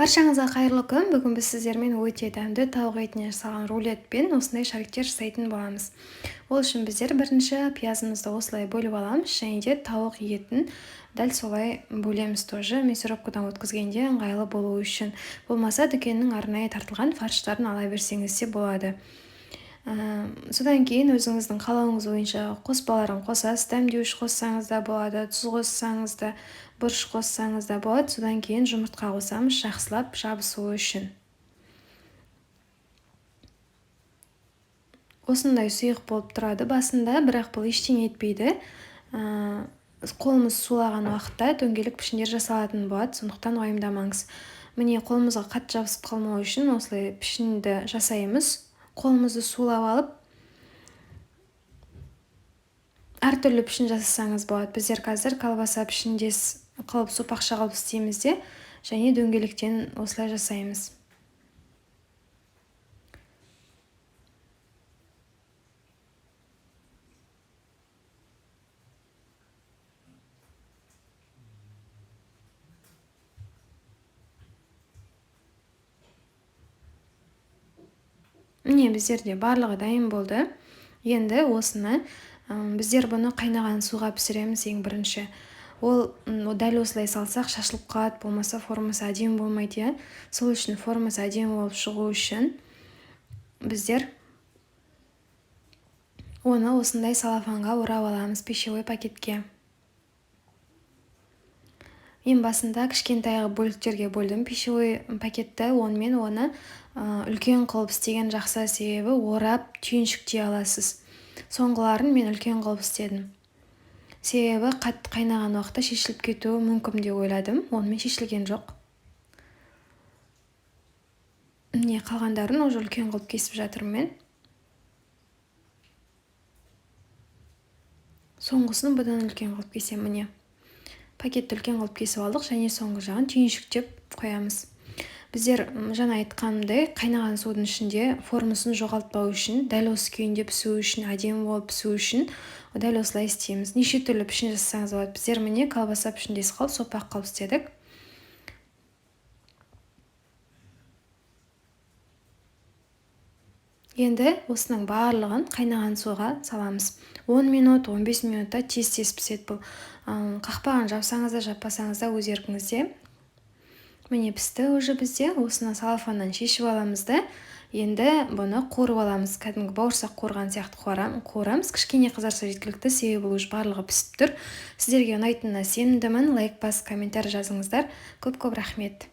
Баршаңызға қайырлы күн. Бүгін біз сіздермен өте дәмді тауық етінен жасалған рулет пен осындай шариктер жасайтын боламыз. Ол үшін біздер бірінші пиязымызды осылай бөліп аламыз, және де тауық етін дәл солай бөлеміз тоже. Мясорубкадан өткізгенде ыңғайлы болу үшін. Болмаса дүкеннің арнайы тартылған фарштарын ала берсеңіз де болады. Содан кейін өзіңіздің қалауыңыз бойынша қоспаларын қосасыз. Дәмдеуіш қоссаңыз да болады, тұз қоссаңыз да, бұрыш қоссаңыз да болады. Содан кейін жұмыртқа қосамыз, жақсылап жабысуы үшін. Осындай сұйық болып тұрады басында, бірақ бұл ештеңе етпейді. Қолымыз сулаған уақытта дөңгелек пішіндер жасалатын болады, сондықтан уайымдамаңыз. Міне, қолымызға қатты жабысып қалмау үшін осылай пішінді жасаймыз. Қолымызды сулап алып, әртүрлі пішін жасасаңыз болады. Біздер қазір колбаса пішіндес қылып сопақша қылып істейміз де, және дөңгелектен осылай жасаймыз. Міне, біздерде барлығы дайын болды. Енді осыны біздер бұны қайнаған суға пісіреміз ең бірінші. Ол дәл осылай салсақ шашылып қалады, болмаса формасы әдемі болмайды. Сол үшін формасы әдемі болып шығу үшін біздер оны осындай салафанға орап аламыз, пищевой пакетке. Мен басында кішкентай бөліктерге бөлдім пищевой пакетті, онымен оны үлкен қылып істеген жақсы, себебі орап түйіншіктей аласыз. Соңғыларын мен үлкен қылып істедім. Себебі қатты қайнаған уақытта шешіліп кетуі мүмкін деп ойладым, онымен шешілген жоқ. Міне, қалғандарын уже үлкен қылып кесіп жатырмын мен. Соңғысын бұдан үлкен қылып кесем, міне. Пакетті үлкен қылып кесіп алдық, және соңғы жағын түйіншіктеп қоямыз. Біздер жаңа айтқанымдай қайнаған судың ішінде формасын жоғалтпау үшін, дәл осы күйінде пісу үшін, әдемі болып пісу үшін дәл осылай істейміз. Неше түрлі пішін жасасаңыз болады. Біздер міне колбаса пішіндес қылып сопақ қылып істедік. Енді осының барлығын қайнаған суға саламыз. 10 минут, 15 минутта тез-тез піседі бұл. Қақпағын жапсаңыз да, жаппасаңыз да өз еркіңізде. Міне, пісті уже бізде. Осыны салафаннан шешіп аламыз да, енді бұны қуырып аламыз. Кәдімгі бауырсақ қуырған сияқты қуырамыз. Кішкене қызарса жеткілікті, себебі бұл барлығы пісіп тұр. Сіздерге ұнайтынына сенімдімін. Лайк басып, комментарий жазыңыздар. Көп-көп рахмет.